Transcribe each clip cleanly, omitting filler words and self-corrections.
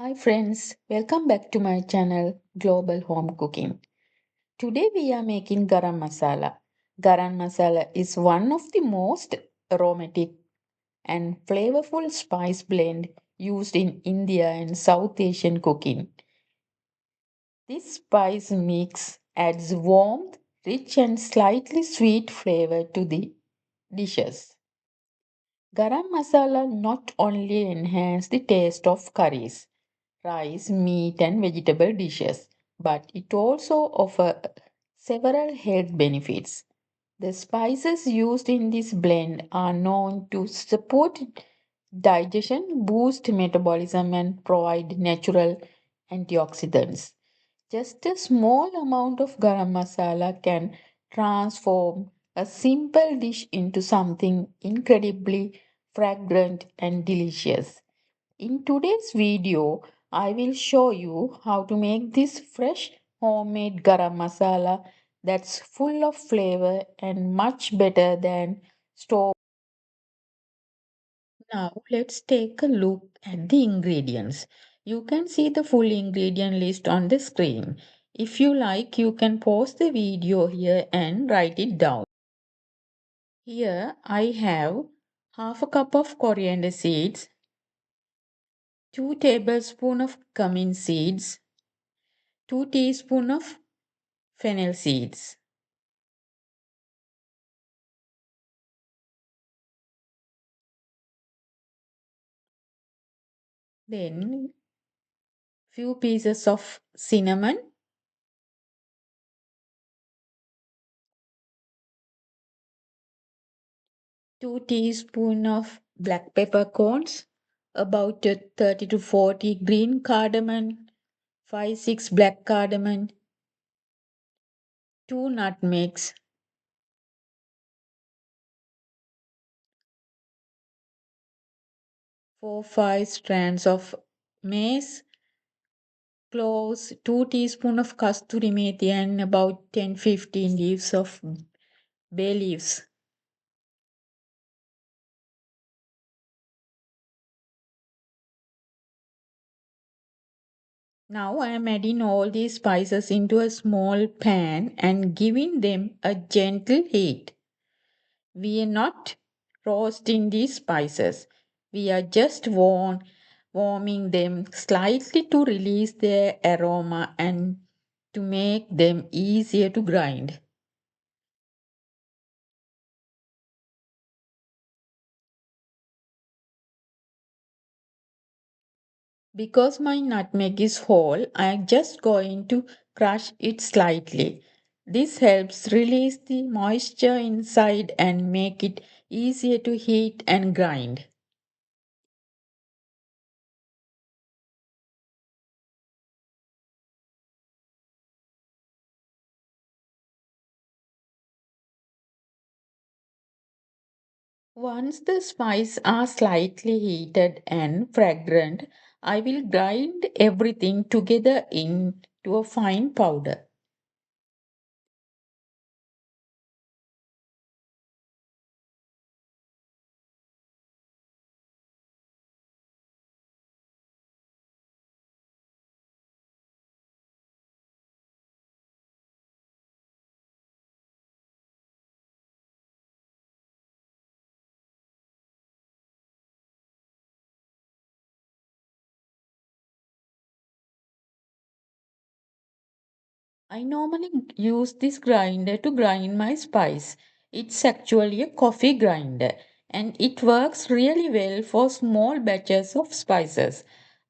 Hi friends, welcome back to my channel Global Home Cooking. Today we are making garam masala. Garam masala is one of the most aromatic and flavorful spice blend used in India and South Asian cooking. This spice mix adds warmth, rich and slightly sweet flavor to the dishes. Garam masala not only enhance the taste of curries, rice, meat, and vegetable dishes, but it also offers several health benefits. The spices used in this blend are known to support digestion, boost metabolism, and provide natural antioxidants. Just a small amount of garam masala can transform a simple dish into something incredibly fragrant and delicious. In today's video, I will show you how to make this fresh homemade garam masala that's full of flavor and much better than store. Now let's take a look at the ingredients. You can see the full ingredient list on the screen. If you like, you can pause the video here and write it down. Here I have half a cup of coriander seeds, 2 tablespoons of cumin seeds, 2 teaspoons of fennel seeds, then few pieces of cinnamon, 2 teaspoons of black peppercorns, about 30 to 40 green cardamom, 5 6 black cardamom, 2 nutmegs, 4 5 strands of mace, cloves, 2 teaspoons of kasturi methi, and about 10-15 leaves of bay leaves. Now I am adding all these spices into a small pan and giving them a gentle heat. We are not roasting these spices. We are just warming them slightly to release their aroma and to make them easier to grind. Because my nutmeg is whole, I am just going to crush it slightly. This helps release the moisture inside and make it easier to heat and grind. Once the spices are slightly heated and fragrant, I will grind everything together into a fine powder. I normally use this grinder to grind my spice. It's actually a coffee grinder and it works really well for small batches of spices.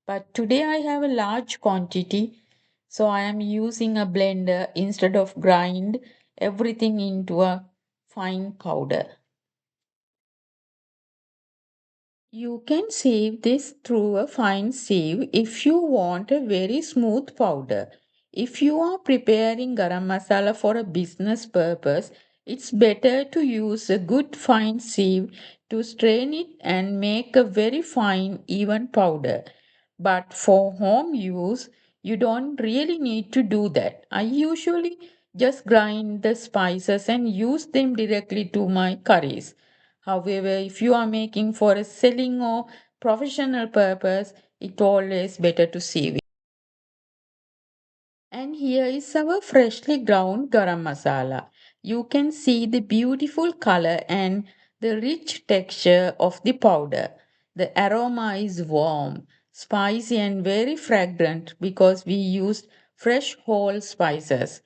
But today I have a large quantity, so I am using a blender instead of grind everything into a fine powder. You can sieve this through a fine sieve if you want a very smooth powder. If you are preparing garam masala for a business purpose, it's better to use a good fine sieve to strain it and make a very fine even powder. But for home use, you don't really need to do that. I usually just grind the spices and use them directly to my curries. However, if you are making for a selling or professional purpose, It always better to see. And here is our freshly ground garam masala. You can see the beautiful color and the rich texture of the powder. The aroma is warm, spicy, and very fragrant because we used fresh whole spices.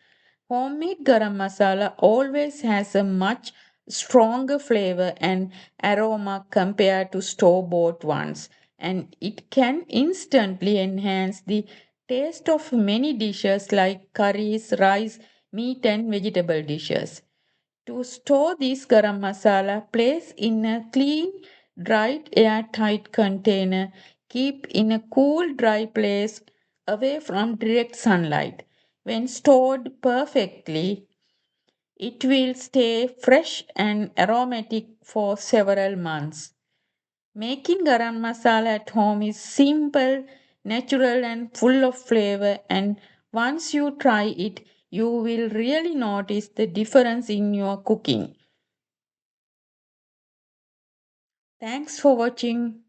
Homemade garam masala always has a much stronger flavor and aroma compared to store bought ones, and it can instantly enhance the taste of many dishes like curries, rice, meat, and vegetable dishes. To store this garam masala, place in a clean, dried, airtight container. Keep in a cool, dry place away from direct sunlight. When stored perfectly, it will stay fresh and aromatic for several months. Making garam masala at home is simple, natural, and full of flavor. And once you try it, you will really notice the difference in your cooking. Thanks for watching.